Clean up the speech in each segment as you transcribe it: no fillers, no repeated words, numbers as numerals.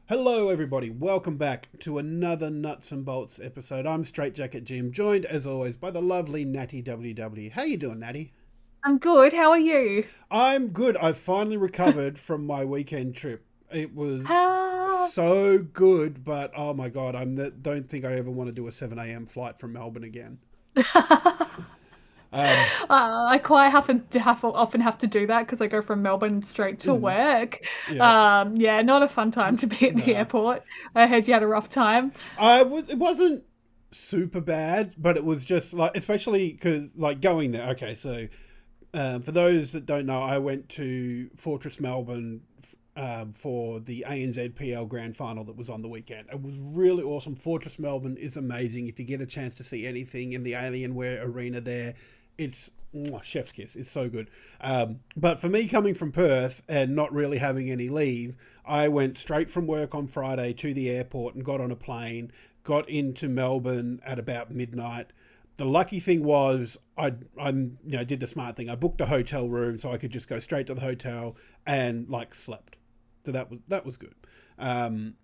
Hello, everybody. Welcome back to another Nuts and Bolts episode. I'm Straight Jacket Jim, joined as always by the lovely Natty WW. How you doing, Natty? I'm good. How are you? I'm good. I've finally recovered from my weekend trip. It was How? so good, but oh my god, don't think I ever want to do a 7 a.m. flight from Melbourne again. Um, I quite happen to have often have to do that because I go from Melbourne straight to mm, work. yeah, Yeah, not a fun time to be at the nah. airport. I heard you had a rough time. It wasn't super bad, but it was just like, especially because like going there. Okay, so for those that don't know, I went to Fortress Melbourne for the ANZPL Grand Final that was on the weekend. It was really awesome. Fortress Melbourne is amazing. If you get a chance to see anything in the Alienware arena there, it's chef's kiss. It's so good. But for me, coming from Perth and not really having any leave, I went straight from work on Friday to the airport and got on a plane, got into Melbourne at about midnight. The lucky thing was I did the smart thing. I booked a hotel room so I could just go straight to the hotel and like slept. So that was good. Um,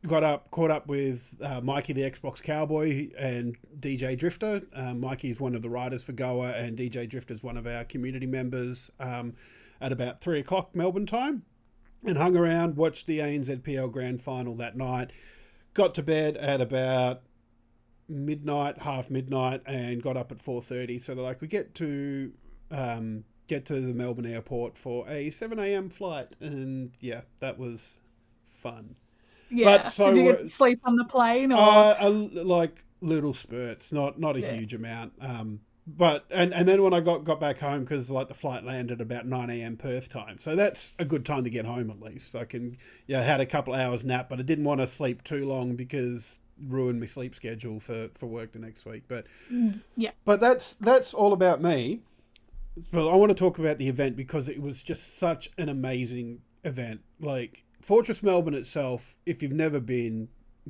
Got up, caught up with Mikey the Xbox Cowboy and DJ Drifter. Mikey's one of the writers for Goa, and DJ Drifter's one of our community members. At about 3 o'clock Melbourne time, and hung around, watched the ANZPL Grand Final that night. Got to bed at about midnight, half midnight, and got up at 4:30 so that I could get to the Melbourne airport for a 7 a.m. flight, and yeah, that was fun. But Yeah. Did you so get to sleep on the plane or? like little spurts, not a Yeah. huge amount. But and then when I got back home, because like the flight landed about 9 a.m. Perth time, so that's a good time to get home at least. I can had a couple of hours nap, but I didn't want to sleep too long because ruined my sleep schedule for work the next week. Yeah. But that's all about me. Well, I want to talk about the event because it was just such an amazing event. Like Fortress Melbourne itself, if you've never been,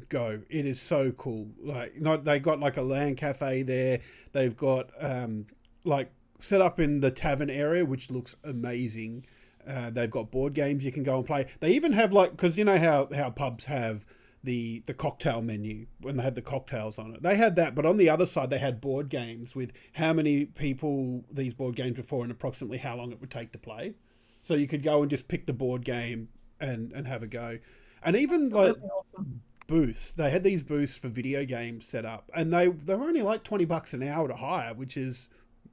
go. It is so cool. Like, not they got like a LAN cafe there. They've got like set up in the tavern area, which looks amazing. They've got board games you can go and play. They even have like, because you know how pubs have the cocktail menu when they had the cocktails on it. They had that, but on the other side they had board games with how many people these board games were for and approximately how long it would take to play. So you could go and just pick the board game and have a go. And even like Absolutely awesome. booths, they had these booths for video games set up, and they were only like $20 an hour to hire, which is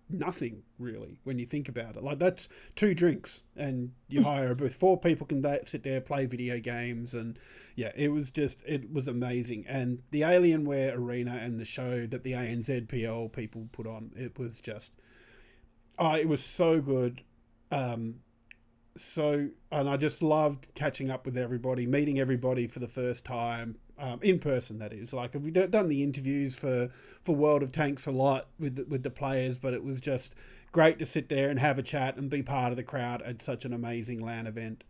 nothing really when you think about it. Like that's two drinks and you hire a booth. Four people can sit there, play video games, and yeah, it was amazing. And the Alienware arena and the show that the ANZPL people put on, it was just it was so good. Um, and I just loved catching up with everybody, meeting everybody for the first time. In person, that is. Like we've done the interviews for World of Tanks a lot with the players, but it was just great to sit there and have a chat and be part of the crowd at such an amazing LAN event.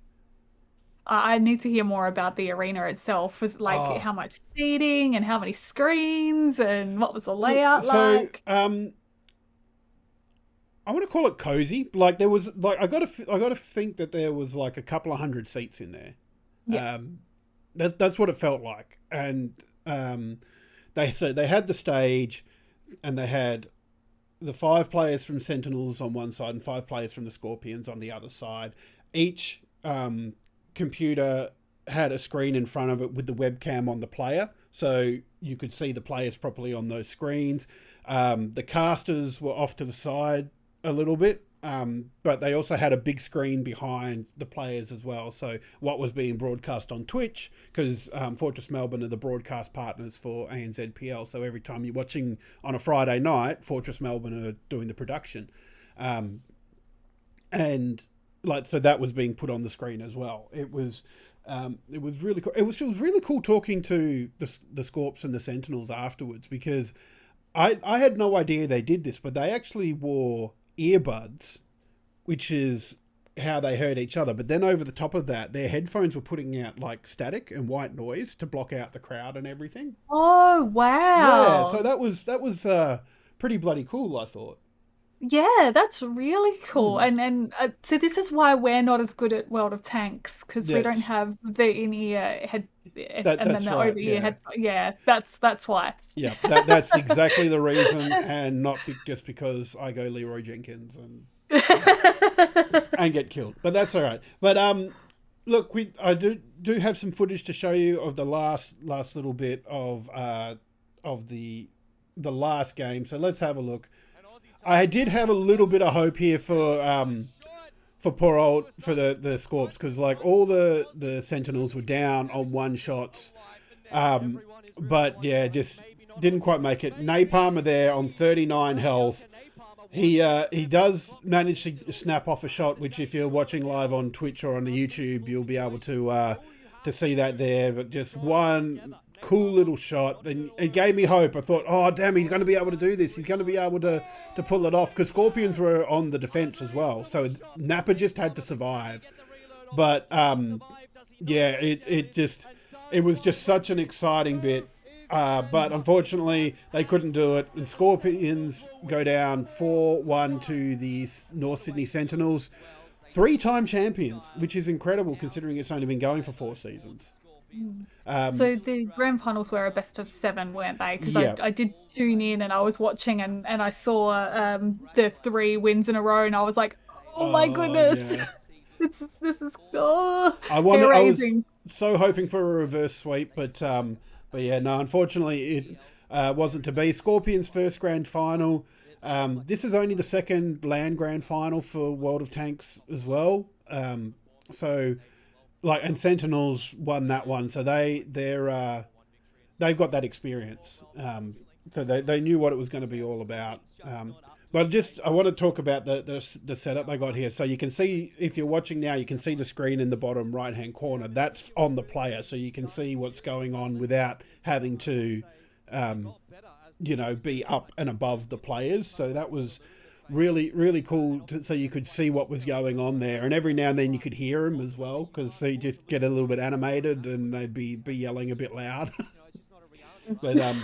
I need to hear more about the arena itself. Was like Oh, how much seating and how many screens and what was the look, layout so like? I want to call it cozy. Like there was like I got to think that there was like a couple of hundred seats in there. Yeah. Um, that's what it felt like, and they had the stage, and they had the five players from Sentinels on one side and five players from the Scorpions on the other side. Each computer had a screen in front of it with the webcam on the player, so you could see the players properly on those screens. The casters were off to the side a little bit, but they also had a big screen behind the players as well. So what was being broadcast on Twitch, because Fortress Melbourne are the broadcast partners for ANZPL. So every time you're watching on a Friday night, Fortress Melbourne are doing the production, um, and like so that was being put on the screen as well. It was really cool. It was really cool talking to the Scorps and the Sentinels afterwards because I had no idea they did this, but they actually wore earbuds, which is how they heard each other. But then over the top of that, their headphones were putting out like static and white noise to block out the crowd and everything. Oh, Yeah, so wow. that was pretty bloody cool, I thought. Yeah, that's really cool. Hmm. And so this is why we're not as good at World of Tanks because we don't Yes, have the in-ear head and then that's the right. over-ear Yeah, head. Yeah, that's why. yeah. That's exactly the reason, and not just because I go Leroy Jenkins and get killed. But that's all right. But look, we I do have some footage to show you of the last little bit of the last game. So let's have a look. I did have a little bit of hope here for poor old for the Scorps, because like all the Sentinels were down on one shots, but yeah, just didn't quite make it. Napalm are there on 39 health. He does manage to snap off a shot, which if you're watching live on Twitch or on the YouTube, you'll be able to see that there. But just one cool little shot, and it gave me hope. I thought, oh damn, he's going to be able to do this. He's going to be able to pull it off, because Scorpions were on the defense as well. So Nappa just had to survive. But yeah, it was just such an exciting bit. But unfortunately, they couldn't do it. And Scorpions go down 4-1 to the North Sydney Sentinels. 3-time champions, which is incredible considering it's only been going for 4 seasons. So the grand finals were a best of 7, weren't they? Because Yeah. I did tune in and I was watching and I saw the 3 wins in a row and I was like, oh my Oh, goodness, yeah. this is oh, I was hair-raising. so hoping for a reverse sweep, but yeah, no, unfortunately it wasn't to be. Scorpions' first grand final. This is only the second land grand final for World of Tanks as well. So like, and Sentinels won that one, so they've got that experience. So they knew what it was going to be all about. But just I want to talk about the setup they got here. So you can see, if you're watching now, you can see the screen in the bottom right hand corner. That's on the player, so you can see what's going on without having to, be up and above the players. So that was really cool. So you could see what was going on there, and every now and then you could hear them as well, because they just get a little bit animated and they'd be yelling a bit loud. but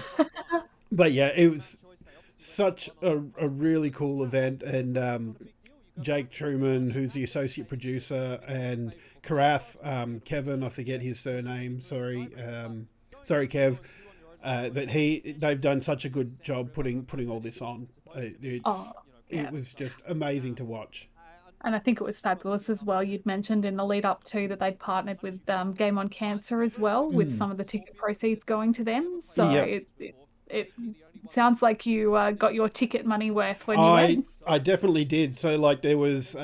but yeah, it was such a really cool event, and Jake Truman, who's the associate producer, and Karath, Kevin, I forget his surname, sorry Kev, but they've done such a good job putting all this on. Oh, It yeah. was just amazing to watch. And I think it was fabulous as well. You'd mentioned in the lead up to that they'd partnered with Game on Cancer as well, with Mm. some of the ticket proceeds going to them. So Yep. it sounds like you got your ticket money worth when you I went. I definitely did. So like it was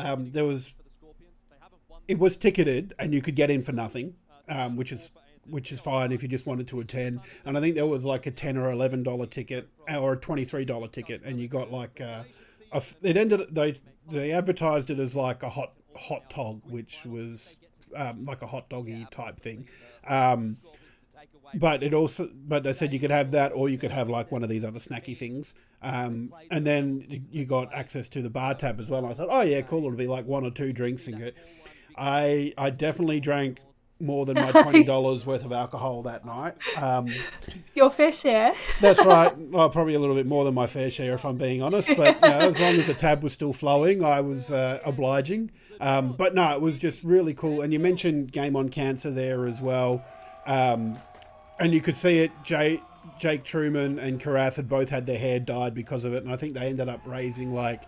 ticketed and you could get in for nothing, which is fine if you just wanted to attend. And I think there was like a $10 or $11 ticket or a $23 ticket, and you got like it ended they advertised it as like a hot dog, which was like a hot doggy type thing. Um, but they said you could have that, or you could have like one of these other snacky things. And then you got access to the bar tab as well. And I thought, oh yeah, cool. It'll be like 1 or 2 drinks and get. I definitely drank more than my $20 worth of alcohol that night. Your fair share. That's right. Well, probably a little bit more than my fair share, if I'm being honest. But as long as the tab was still flowing, I was obliging. But no, it was just really cool. And you mentioned Game on Cancer there as well. And you could see it. Jake Truman and Karath had both had their hair dyed because of it, and I think they ended up raising like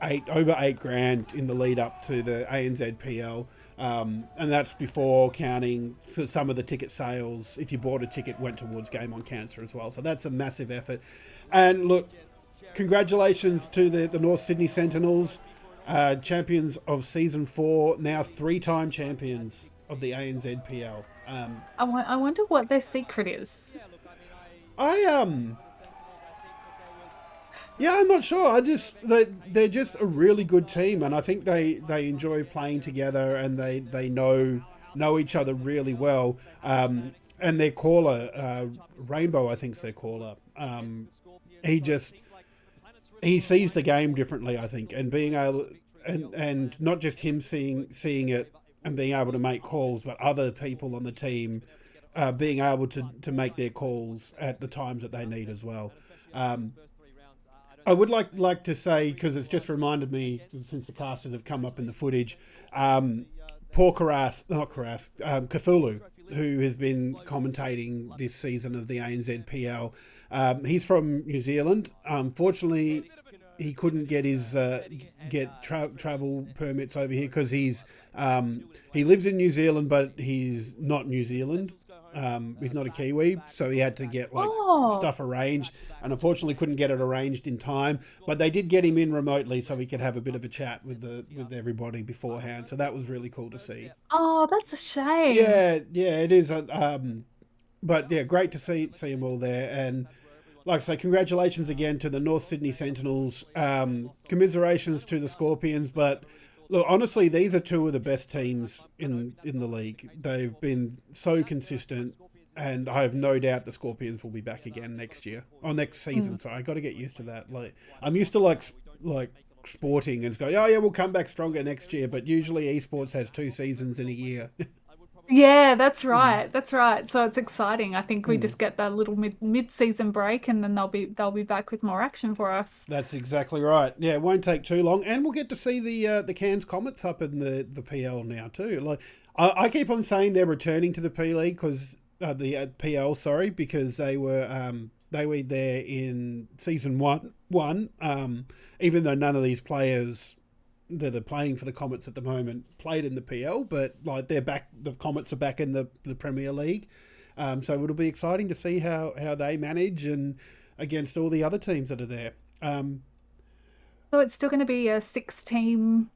over $8,000 in the lead up to the ANZPL, and that's before counting for some of the ticket sales. If you bought a ticket, went towards Game on Cancer as well. So that's a massive effort. And look, congratulations to the North Sydney Sentinels, champions of season 4, now 3-time champions of the ANZPL. I wonder what their secret is. I Yeah, I'm not sure. They're just a really good team, and I think they enjoy playing together, and they know each other really well. And their caller, Rainbow, I think's their caller. He just he sees the game differently, I think, and being able and not just him seeing it and being able to make calls, but other people on the team being able to make their calls at the times that they need as well. I would like to say, because it's just reminded me since the casters have come up in the footage, poor Cthulhu, who has been commentating this season of the ANZPL. He's from New Zealand. Unfortunately, he couldn't get his travel permits over here because he lives in New Zealand, but he's not New Zealand. He's not a Kiwi, so he had to get stuff arranged, and unfortunately couldn't get it arranged in time. But they did get him in remotely, so he could have a bit of a chat with everybody beforehand. So that was really cool to see. Oh, that's a shame. Yeah, it is. But yeah, great to see them all there, and like I say, congratulations again to the North Sydney Sentinels. Commiserations to the Scorpions, but look, honestly, these are two of the best teams in the league. They've been so consistent, and I have no doubt the Scorpions will be back again next year or next season. So I got to get used to that. Like I'm used to like sporting and go, oh yeah, we'll come back stronger next year. But usually esports has 2 seasons in a year. Yeah, that's right. That's right. So it's exciting. I think we just get that little mid-season break, and then they'll be back with more action for us. That's exactly right. Yeah, it won't take too long, and we'll get to see the Cairns Comets up in the PL now too. Like I keep on saying they're returning to the P League because the PL, sorry, because they were there in season one. Even though none of these players that are playing for the Comets at the moment played in the PL, but like they're back. The Comets are back in the Premier League, so it'll be exciting to see how they manage and against all the other teams that are there. So it's still going to be a 6-team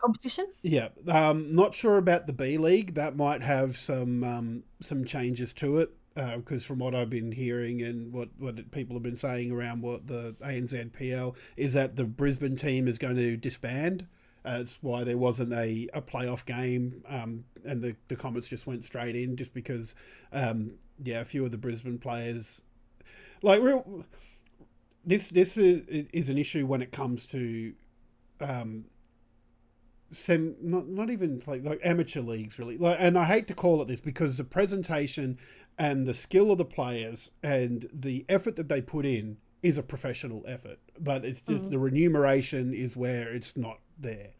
competition. Yeah, not sure about the B League. That might have some changes to it. Because from what I've been hearing and what people have been saying around what the ANZPL is that the Brisbane team is going to disband. That's why there wasn't a playoff game, and the Comets just went straight in just because, a few of the Brisbane players, this is an issue when it comes to not even like amateur leagues really, and I hate to call it this because the presentation and the skill of the players and the effort that they put in is a professional effort, but it's just the remuneration is where it's not there,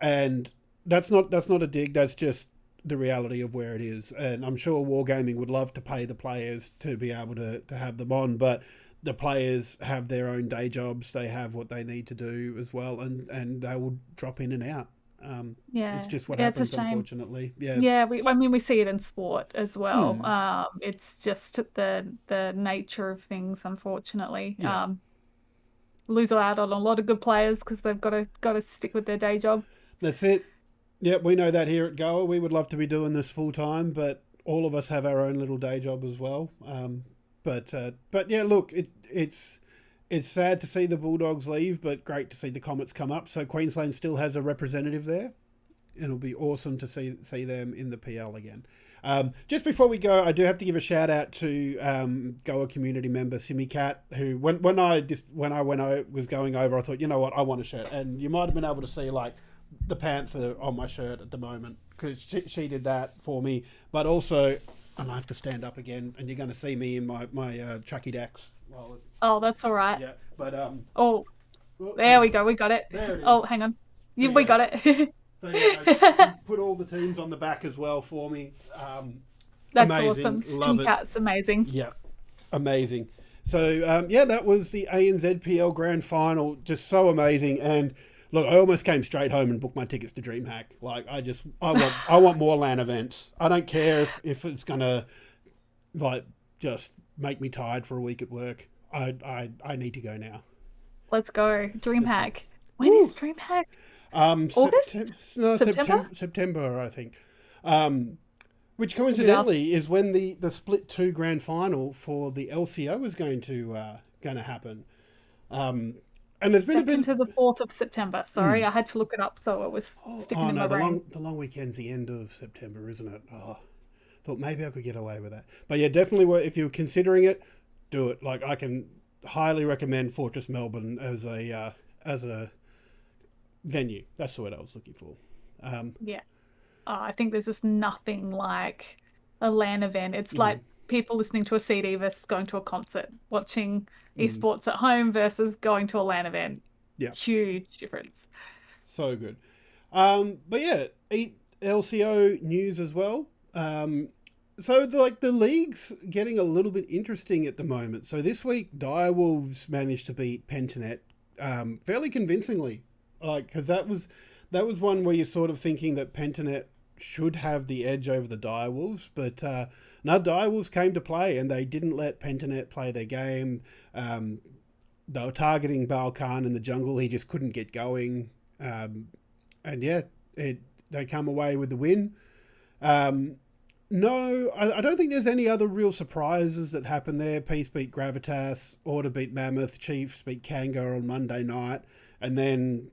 and that's not a dig, that's just the reality of where it is. And I'm sure Wargaming would love to pay the players to be able to have them on, but the players have their own day jobs. They have what they need to do as well, and they will drop in and out. It's just what happens, it's a shame, unfortunately. Yeah. We see it in sport as well. It's just the nature of things, unfortunately. Lose out on a lot of good players because they've got to stick with their day job. That's it. Yeah, we know that here at Goa. We would love to be doing this full time, but all of us have our own little day job as well. But yeah, look, it's sad to see the Bulldogs leave, but great to see the Comets come up. So Queensland still has a representative there. It'll be awesome to see them in the PL again. Just before we go, I do have to give a shout out to Goa community member Simi Cat, who when I was going over, I thought, you know what, I want a shirt, and you might have been able to see like the Panther on my shirt at the moment because she did that for me, but also. And I have to stand up again, and you're going to see me in my Chucky Dax. Oh, that's all right. Yeah, but there we go. We got it. There it is. Oh, hang on. We got it. So yeah, put all the teams on the back as well for me. That's amazing. Awesome. Love Cat's amazing. Yeah, amazing. So that was the ANZPL Grand Final. Just so amazing. And look, I almost came straight home and booked my tickets to DreamHack. Like I want more LAN events. I don't care if it's gonna like just make me tired for a week at work. I need to go now. Let's go DreamHack. When is DreamHack? August? September, I think. Which coincidentally is when the split 2 grand final for the LCO is going to happen. And there's been a bit to the 4th of September. Sorry, I had to look it up, so it was sticking in my brain. The long weekend's the end of September, isn't it? Oh, thought maybe I could get away with that. But yeah, definitely, if you're considering it, do it. Like I can highly recommend Fortress Melbourne as a venue. That's the word I was looking for. I think there's just nothing like a LAN event. It's like people listening to a CD versus going to a concert, watching esports at home versus going to a LAN event. Yeah. Huge difference. So good. But yeah, LCO news as well. So the league's getting a little bit interesting at the moment. So this week, Direwolves managed to beat Pentanet fairly convincingly. Because that was one where you're sort of thinking that Pentanet should have the edge over the Direwolves, but no, Direwolves came to play and they didn't let Pentanet play their game. They were targeting Balkan in the jungle. He just couldn't get going. And yeah, they come away with the win. No, I don't think there's any other real surprises that happened there. Peace beat Gravitas, Order beat Mammoth, Chiefs beat Kanga on Monday night, and then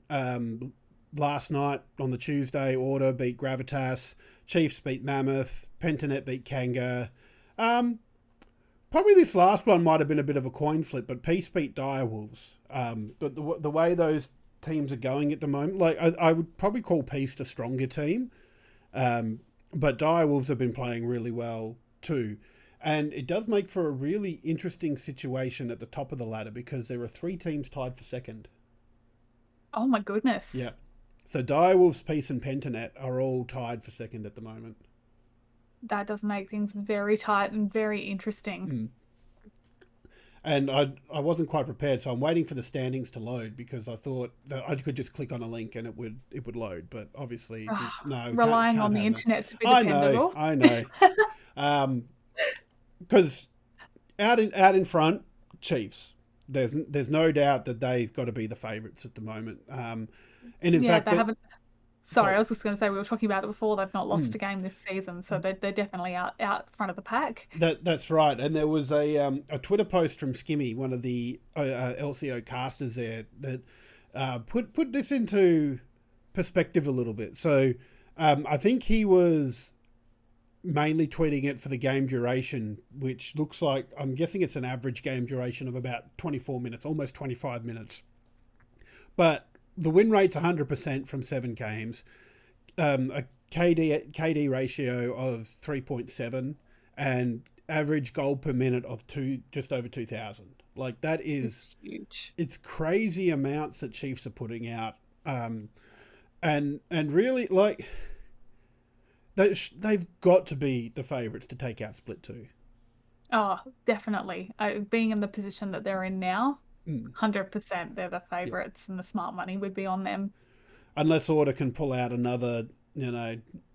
last night on the Tuesday, Order beat Gravitas, Chiefs beat Mammoth, Pentanet beat Kanga. Probably this last one might have been a bit of a coin flip, but Peace beat Direwolves. But the way those teams are going at the moment, like I would probably call Peace the stronger team. But Direwolves have been playing really well too. And it does make for a really interesting situation at the top of the ladder because there are 3 teams tied for second. Oh my goodness. Yeah. So Direwolves, Peace and Pentanet are all tied for second at the moment. That does make things very tight and very interesting. And I wasn't quite prepared, so I'm waiting for the standings to load because I thought that I could just click on a link and it would load. But obviously, no. Relying can't on the have internet to be dependable. I know. Because out in front, Chiefs. There's no doubt that they've got to be the favourites at the moment. And in fact, they haven't. Sorry, I was just going to say we were talking about it before. They've not lost a game this season, so they're definitely out front of the pack. That's right. And there was a Twitter post from Skimmy, one of the LCO casters there, that put this into perspective a little bit. So I think he was mainly tweeting it for the game duration, which looks like, I'm guessing it's an average game duration of about 24 minutes, almost 25 minutes. But the win rate's 100% from 7 games, a KD ratio of 3.7, and average goal per minute of just over 2,000. Like that is huge. It's crazy amounts that Chiefs are putting out, and really like they've got to be the favourites to take out Split 2. Oh, definitely. Being in the position that they're in now. 100% they're the favourites, and the smart money would be on them. Unless Order can pull out another,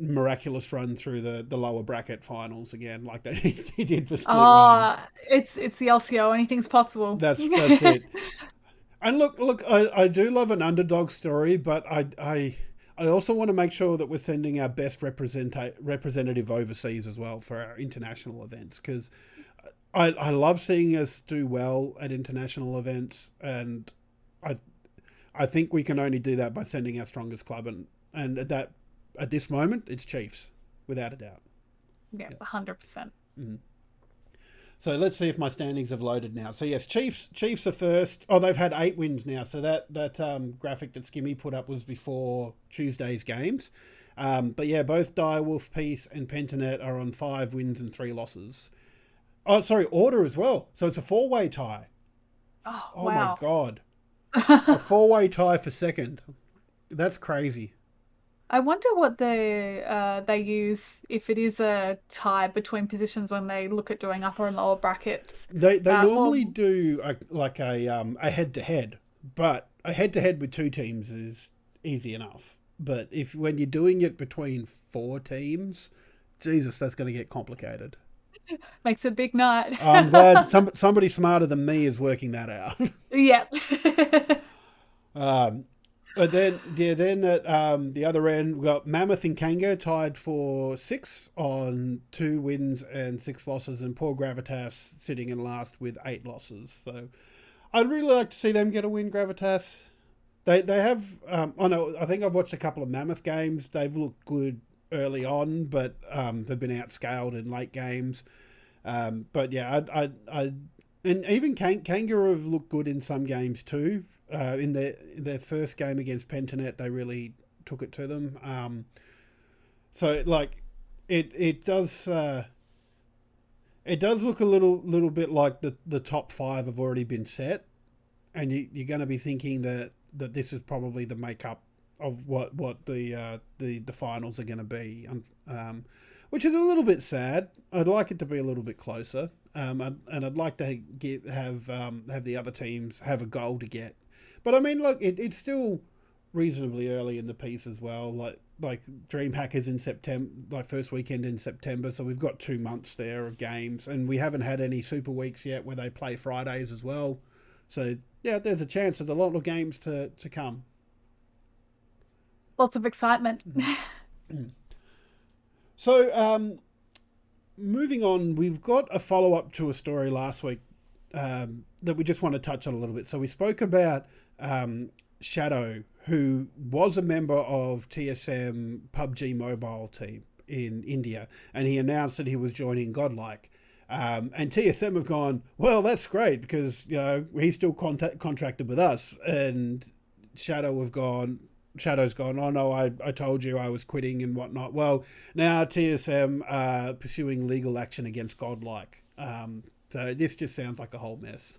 miraculous run through the lower bracket finals again, like he did for Split 1. It's the LCO. Anything's possible. That's it. And look, I do love an underdog story, but I also want to make sure that we're sending our best representative overseas as well for our international events, because I love seeing us do well at international events, and I think we can only do that by sending our strongest club, and at this moment it's Chiefs, without a doubt. Yeah, 100%. Mm-hmm. So let's see if my standings have loaded now. So yes, Chiefs are first. Oh, they've had 8 wins now. So that graphic that Skimmy put up was before Tuesday's games. But yeah, both Direwolf, Peace and Pentanet are on 5 wins and 3 losses. Oh, sorry, Order as well. So it's a 4-way tie. Oh My wow. God. A 4-way tie for second. That's crazy. I wonder what they use if it is a tie between positions when they look at doing upper and lower brackets. They normally do a head-to-head, but a head-to-head with 2 teams is easy enough. But when you're doing it between 4 teams, Jesus, that's going to get complicated. Makes a big night. I'm glad somebody smarter than me is working that out. Yeah. But then at the other end, we've got Mammoth and Kanga tied for 6 on 2 wins and 6 losses, and poor Gravitas sitting in last with 8 losses. So I'd really like to see them get a win, Gravitas. They have, I think I've watched a couple of Mammoth games. They've looked good early on, but they've been outscaled in late games. But yeah, and even Kanga have looked good in some games too. In their first game against Pentanet, they really took it to them. So like it does It does look a little bit like the top five have already been set, and you're going to be thinking that this is probably the makeup of what the finals are going to be, which is a little bit sad. I'd like it to be a little bit closer, and I'd like to have the other teams have a goal to get. But I mean, look, it's still reasonably early in the piece as well. Like DreamHack is in September, like first weekend in September, so we've got 2 months there of games, and we haven't had any Super Weeks yet where they play Fridays as well. So yeah, there's a chance. There's a lot of games to come. Lots of excitement. So moving on, we've got a follow up to a story last week that we just want to touch on a little bit. So we spoke about Shadow, who was a member of TSM PUBG Mobile team in India, and he announced that he was joining Godlike. And TSM have gone, well, that's great because, you know, he's still contracted with us. And Shadow's gone, oh no, I told you I was quitting and whatnot. Well, now TSM are pursuing legal action against Godlike. So this just sounds like a whole mess.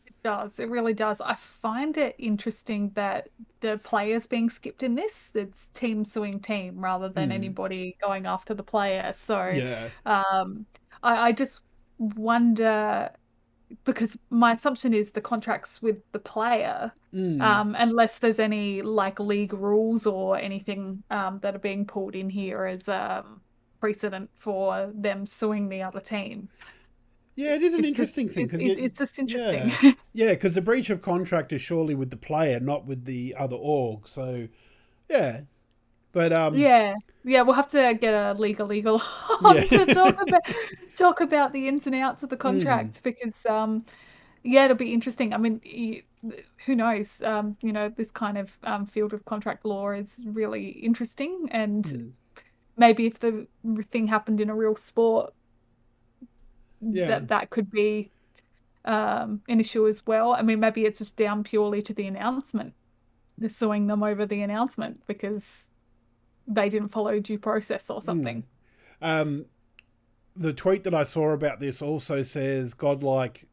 It does. It really does. I find it interesting that the players being skipped in this, it's team suing team rather than anybody going after the player. So Yeah. I just wonder, because my assumption is the contract's with the player, unless there's any like league rules or anything that are being pulled in here as precedent for them suing the other team. Yeah, it is an interesting thing because It's just interesting. yeah, because the breach of contract is surely with the player, not with the other org. So yeah, but Yeah, we'll have to get a legal yeah, on to talk about the ins and outs of the contract because yeah, it'll be interesting. I mean, who knows? You know, this kind of field of contract law is really interesting, and maybe if the thing happened in a real sport, yeah, that could be an issue as well. I mean, maybe it's just down purely to the announcement. They're suing them over the announcement because they didn't follow due process or something. The tweet that I saw about this also says Godlike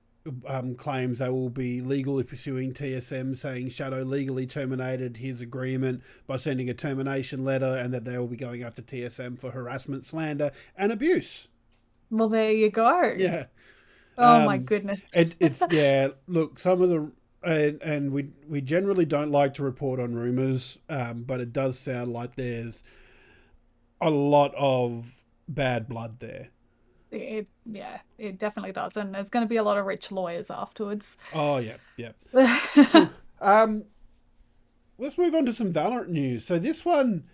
claims they will be legally pursuing TSM, saying Shadow legally terminated his agreement by sending a termination letter, and that they will be going after TSM for harassment, slander, and abuse. Well, there you go. Yeah. Oh my goodness. It's yeah. Look, some of the and we generally don't like to report on rumors, but it does sound like there's a lot of bad blood there. It definitely does, and there's going to be a lot of rich lawyers afterwards. Oh yeah. Let's move on to some Valorant news. So this one,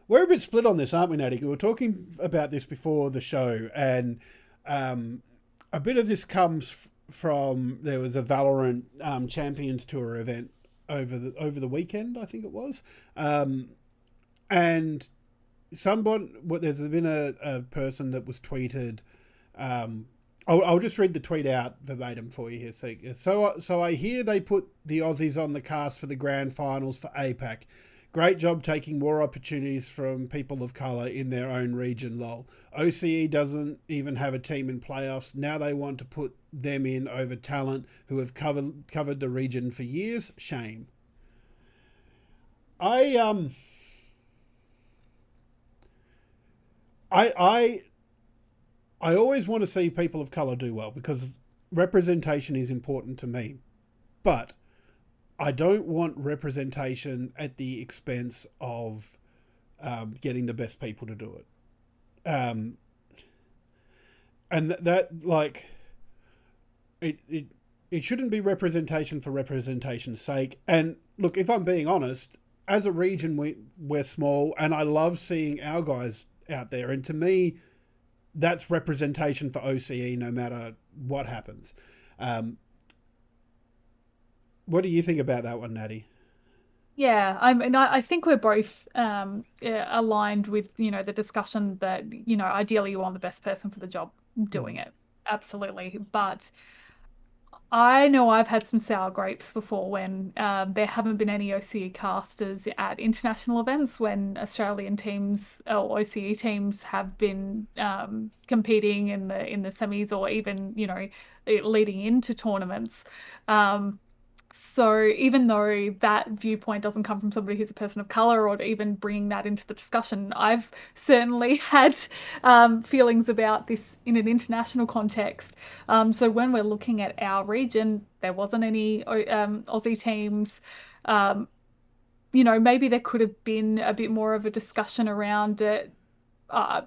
we're a bit split on this, aren't we, Natty? We were talking about this before the show, and a bit of this comes from there was a Valorant Champions Tour event over the weekend, I think it was, and there's been a person that was tweeted. I'll just read the tweet out verbatim for you here. So I hear they put the Aussies on the cast for the grand finals for APAC. Great job taking more opportunities from people of colour in their own region, lol. OCE doesn't even have a team in playoffs. Now they want to put them in over talent who have covered the region for years. Shame. I always want to see people of colour do well because representation is important to me. But I don't want representation at the expense of getting the best people to do it. And that like it shouldn't be representation for representation's sake. And look, if I'm being honest, as a region we're small, and I love seeing our guys out there. And to me, that's representation for OCE no matter what happens. What do you think about that one, Natty? Yeah, I think we're both aligned with, you know, the discussion that, you know, ideally you want the best person for the job doing it. Absolutely. But I know I've had some sour grapes before when there haven't been any OCE casters at international events when Australian teams or OCE teams have been competing in the semis or even, leading into tournaments. Um, so even though that viewpoint doesn't come from somebody who's a person of color or even bringing that into the discussion, I've certainly had feelings about this in an international context. So when we're looking at our region, there wasn't any Aussie teams. Um, maybe there could have been a bit more of a discussion around it. Uh,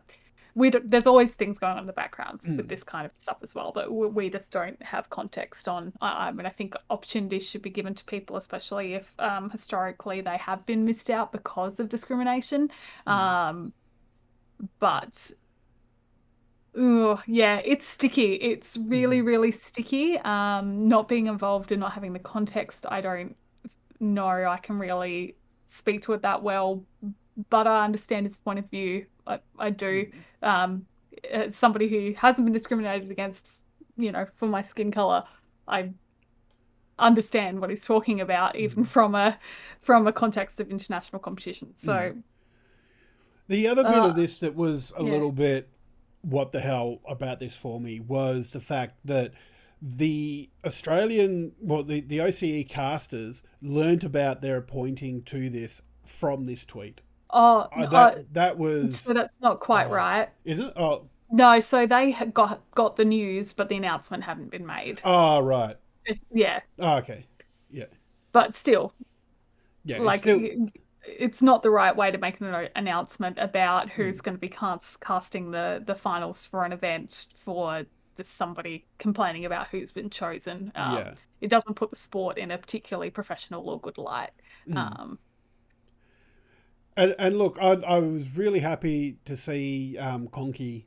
there's always things going on in the background with this kind of stuff as well, but we just don't have context on. I mean, I think opportunities should be given to people, especially if historically they have been missed out because of discrimination. But yeah, it's sticky. It's really, really sticky. Not being involved and not having the context, I don't know I can really speak to it that well, but I understand his point of view. I do. As somebody who hasn't been discriminated against, for my skin color, I understand what he's talking about, even from a context of international competition. So the other bit of this that was a yeah. little bit what the hell about this for me was the fact that the the OCE casters learnt about their appointing to this from this tweet. Oh, That was so that's not quite right. is it? Oh, No, so they had got the news, but the announcement hadn't been made. oh right. Yeah, Oh, okay. Yeah. but still, Yeah. It's like still. it's not the right way to make an announcement about who's going to be casting the finals for an event for just somebody complaining about who's been chosen. Yeah. It doesn't put the sport in a particularly professional or good light. And look, I was really happy to see Conky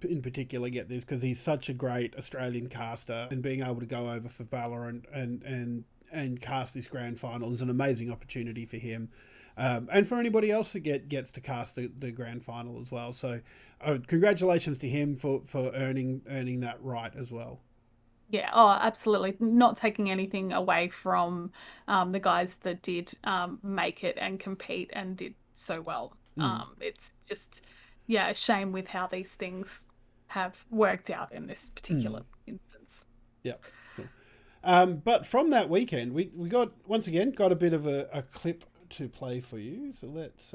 in particular get this because he's such a great Australian caster, and being able to go over for Valorant and cast this grand final is an amazing opportunity for him. And for anybody else that gets to cast the grand final as well. So congratulations to him for earning that right as well. Yeah, oh, absolutely. Not taking anything away from the guys that did make it and compete and did so well. It's just, yeah, a shame with how these things have worked out in this particular instance. Yeah. Cool. But from that weekend, we got, once again, got a bit of a clip to play for you. So let's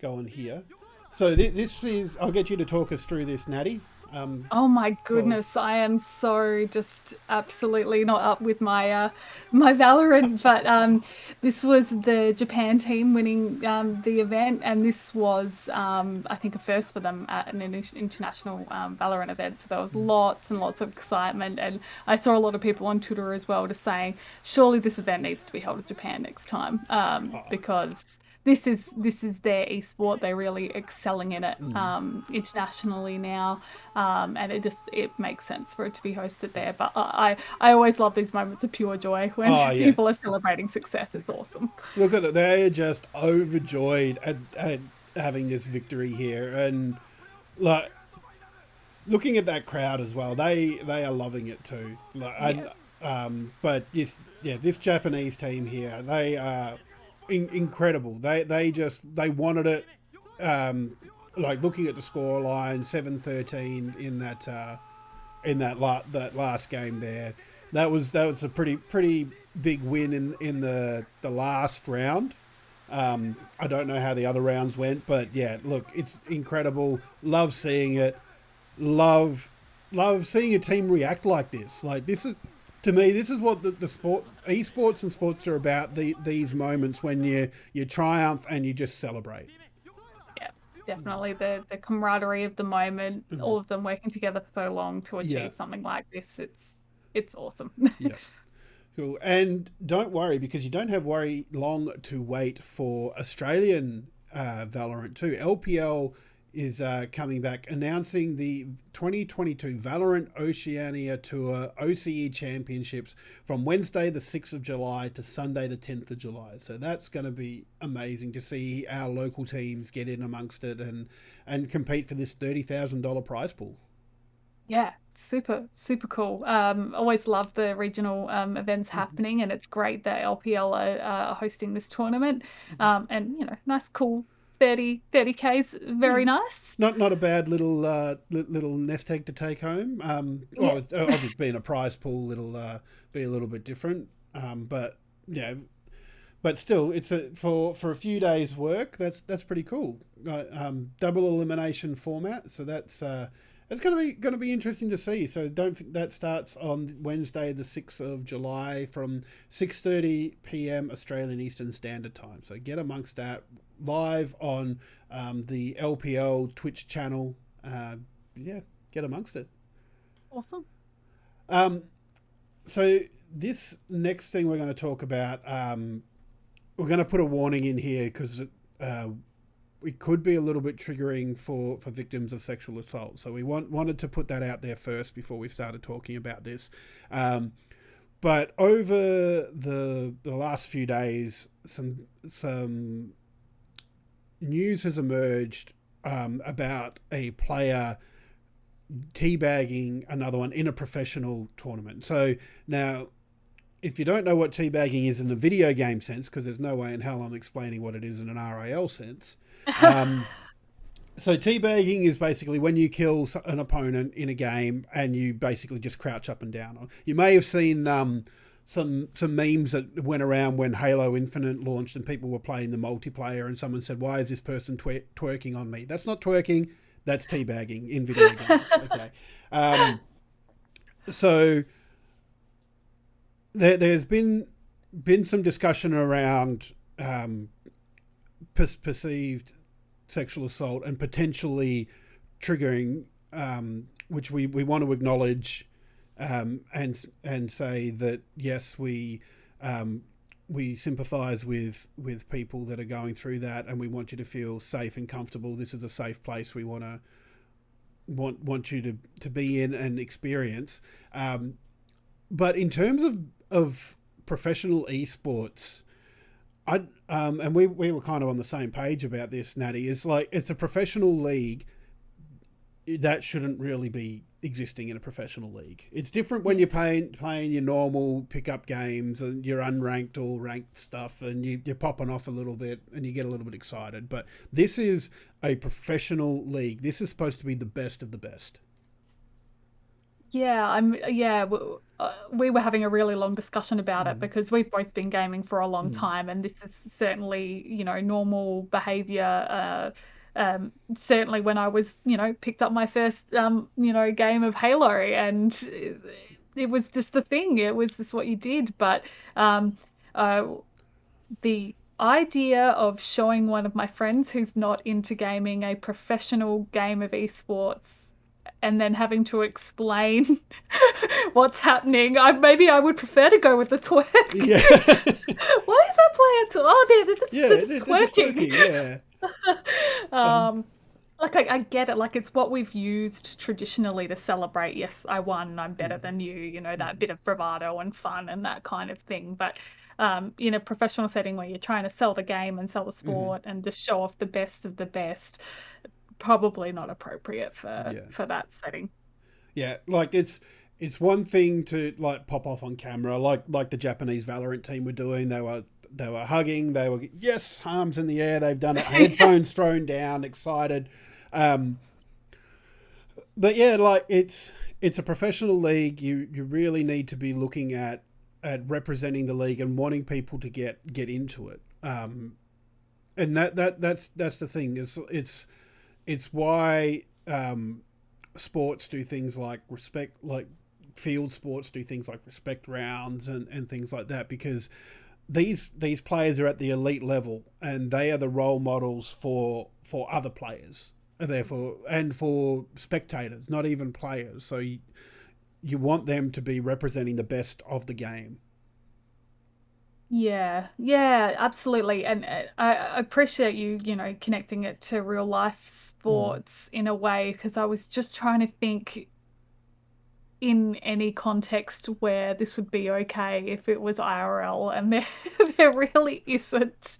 go on here. So this is, I'll get you to talk us through this, Natty. Oh my goodness, I am so just absolutely not up with my my Valorant, but this was the Japan team winning the event, and this was I think a first for them at an international Valorant event. So there was lots and lots of excitement, and I saw a lot of people on Twitter as well just saying, surely this event needs to be held in Japan next time, because this is their esport. They're really excelling in it internationally now, and it makes sense for it to be hosted there. But I always love these moments of pure joy when people are celebrating success. It's awesome. Look at it; they are just overjoyed at having this victory here, and like looking at that crowd as well. They are loving it too. But this Japanese team here, they are incredible. They wanted it. Like looking at the score line, 7-13 in that last game there. That was a pretty big win in the last round. I don't know how the other rounds went, but yeah, look, it's incredible. Love seeing it. Love seeing a team react like this. Like this is, to me, this is what the sport, esports and sports are about. These moments when you triumph and you just celebrate. Yeah, definitely the camaraderie of the moment. All of them working together for so long to achieve something like this. It's awesome. Yeah. Cool. And don't worry, because you don't have long to wait for Australian Valorant too. LPL is coming back, announcing the 2022 Valorant Oceania Tour OCE Championships from Wednesday the 6th of July to Sunday the 10th of July. So that's going to be amazing to see our local teams get in amongst it and compete for this $30,000 prize pool. Yeah, super, super cool. Always love the regional events happening, and it's great that LPL are hosting this tournament. And nice, cool 30Ks, very nice. Not a bad little little nest egg to take home. Well, it's obviously being a prize pool, it'll be a little bit different. But yeah, but still, it's for a few days' work. That's pretty cool. Double elimination format, so that's it's going to be interesting to see. So that starts on Wednesday, the 6th of July, from 6:30 p.m. Australian Eastern Standard Time. So get amongst that live on the LPL Twitch channel. Get amongst it. Awesome. So this next thing we're going to talk about, we're going to put a warning in here because it could be a little bit triggering for victims of sexual assault. So we wanted to put that out there first before we started talking about this. But over the last few days, some news has emerged about a player teabagging another one in a professional tournament. So now, if you don't know what teabagging is in a video game sense, because there's no way in hell I'm explaining what it is in an RAL sense. So teabagging is basically when you kill an opponent in a game and you basically just crouch up and down. You may have seen some memes that went around when Halo Infinite launched and people were playing the multiplayer and someone said, "Why is this person twerking on me?" That's not twerking. That's teabagging in video games. Okay. So there's been some discussion around perceived sexual assault and potentially triggering, which we want to acknowledge and say that yes, we sympathise with people that are going through that, and we want you to feel safe and comfortable. This is a safe place we want you to be in and experience. But in terms of professional esports, and we were kind of on the same page about this, Natty. It's like it's a professional league that shouldn't really be existing in a professional league. It's different when you're playing your normal pickup games and you're unranked or ranked stuff and you're popping off a little bit and you get a little bit excited. But this is a professional league. This is supposed to be the best of the best. Yeah, we were having a really long discussion about it because we've both been gaming for a long time, and this is certainly, normal behavior. Certainly when I was, picked up my first, game of Halo, and it was just the thing. It was just what you did. But the idea of showing one of my friends who's not into gaming a professional game of esports and then having to explain what's happening. Maybe I would prefer to go with the twerk. Yeah. Why is that player they're just twerking. Yeah. Like I get it. Like it's what we've used traditionally to celebrate. Yes, I won. I'm better than you. That bit of bravado and fun and that kind of thing. But in a professional setting where you're trying to sell the game and sell the sport and just show off the best of the best, probably not appropriate for that setting. Yeah, like it's one thing to like pop off on camera, like the Japanese Valorant team were doing. They were hugging. They were arms in the air. They've done it. Headphones thrown down, excited. But yeah, like it's a professional league. You really need to be looking at representing the league and wanting people to get into it. And that's the thing. It's why sports do things like field sports do things like respect rounds and things like that, because these players are at the elite level and they are the role models for other players, and for spectators, not even players. So you want them to be representing the best of the game. Yeah, absolutely. And I appreciate you, connecting it to real life sports in a way, because I was just trying to think in any context where this would be okay if it was IRL, and there really isn't.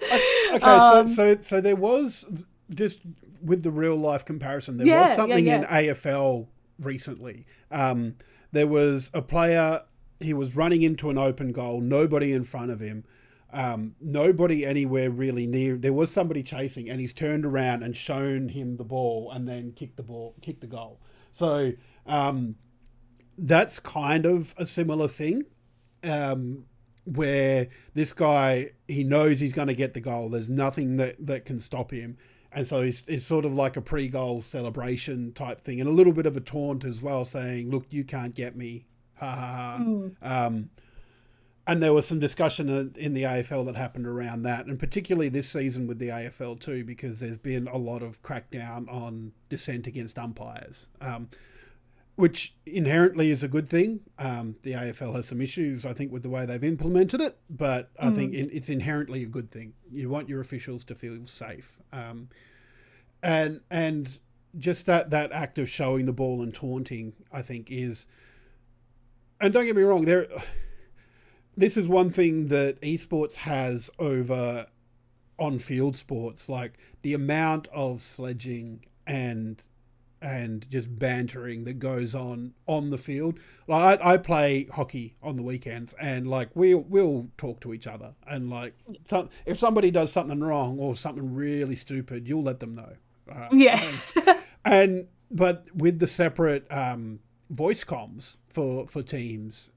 Okay, so there was, just with the real life comparison, there was something in AFL recently. There was a player, he was running into an open goal, nobody in front of him, nobody anywhere really near. There was somebody chasing, and he's turned around and shown him the ball and then kicked the goal. So that's kind of a similar thing, where this guy, he knows he's going to get the goal. There's nothing that can stop him. And so it's sort of like a pre-goal celebration type thing, and a little bit of a taunt as well, saying, look, you can't get me. Ha ha ha. And there was some discussion in the AFL that happened around that, and particularly this season with the AFL too, because there's been a lot of crackdown on dissent against umpires, which inherently is a good thing. The AFL has some issues, I think, with the way they've implemented it, but I think it's inherently a good thing. You want your officials to feel safe. And just that act of showing the ball and taunting, I think, is... And don't get me wrong, this is one thing that esports has over on-field sports, like the amount of sledging and just bantering that goes on the field. Like I play hockey on the weekends, and like we'll talk to each other, and like if somebody does something wrong or something really stupid, you'll let them know. But with the separate voice comms for teams,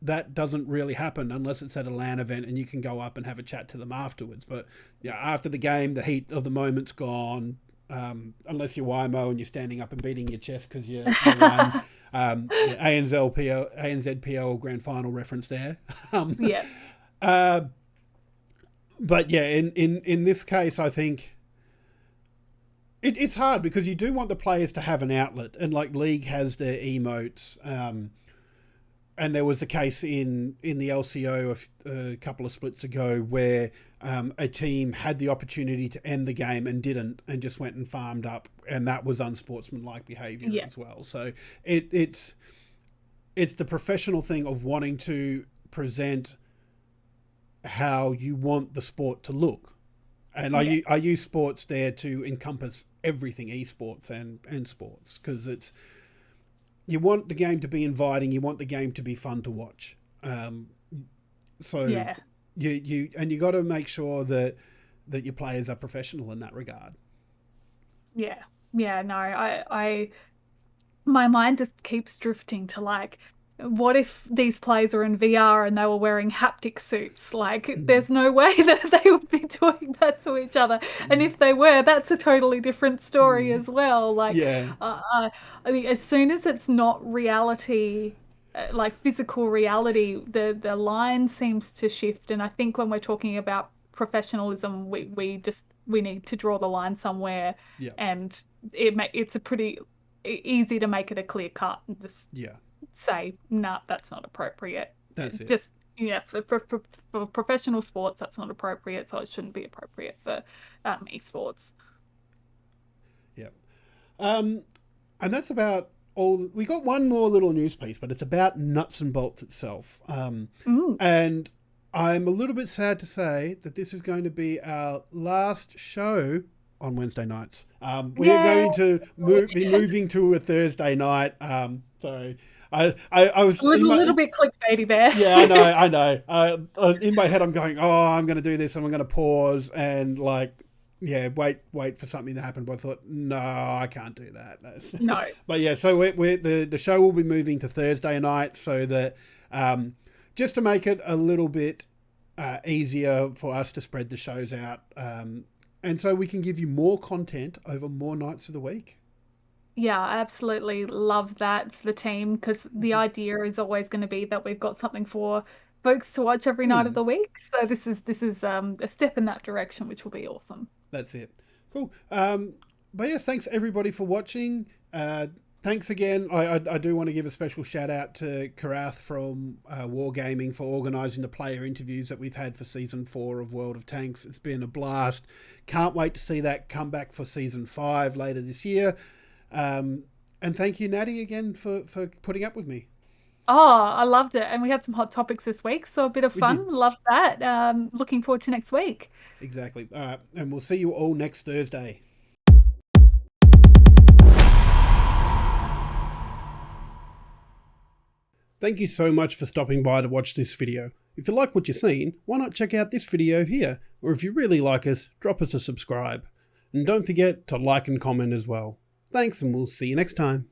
that doesn't really happen unless it's at a LAN event and you can go up and have a chat to them afterwards. But yeah, after the game, the heat of the moment's gone. Unless you're YMO and you're standing up and beating your chest because you won. ANZPL grand final reference there. But yeah, in this case, I think it's hard because you do want the players to have an outlet, and like League has their emotes. And there was a case in the LCO a couple of splits ago where a team had the opportunity to end the game and didn't, and just went and farmed up, and that was unsportsmanlike behaviour as well. So it's the professional thing of wanting to present how you want the sport to look. And I use sports there to encompass everything, esports and sports, because it's... You want the game to be inviting. You want the game to be fun to watch. You got to make sure that your players are professional in that regard. No, I my mind just keeps drifting to like, what if these players are in VR and they were wearing haptic suits? Like, there's no way that they would be doing that to each other. And if they were, that's a totally different story as well. Like, I mean, as soon as it's not reality, like physical reality, the line seems to shift. And I think when we're talking about professionalism, we need to draw the line somewhere. And it's a pretty easy to make it a clear cut and just say, nah, that's not appropriate. That's it. Just, for professional sports, that's not appropriate, so it shouldn't be appropriate for esports. And that's about all. We got one more little news piece, but it's about Nuts and Bolts itself. And I'm a little bit sad to say that this is going to be our last show on Wednesday nights. We are going to be moving to a Thursday night. So I was a little bit clickbaity there. Yeah, I know. In my head, I'm going, I'm going to do this, and I'm going to pause and wait for something to happen. But I thought, no, I can't do that. No. But yeah, so the show will be moving to Thursday night, so that just to make it a little bit easier for us to spread the shows out, and so we can give you more content over more nights of the week. Yeah, I absolutely love that for the team, because the idea is always going to be that we've got something for folks to watch every night of the week. So this is a step in that direction, which will be awesome. That's it. Cool. But yes, thanks everybody for watching. Thanks again. I do want to give a special shout out to Karath from Wargaming for organising the player interviews that we've had for Season 4 of World of Tanks. It's been a blast. Can't wait to see that come back for Season 5 later this year. And thank you, Natty, again for putting up with me. Oh, I loved it. And we had some hot topics this week, so a bit of fun. Love that. Looking forward to next week. Exactly. All right. And we'll see you all next Thursday. Thank you so much for stopping by to watch this video. If you like what you're seeing, why not check out this video here? Or if you really like us, drop us a subscribe. And don't forget to like and comment as well. Thanks, and we'll see you next time.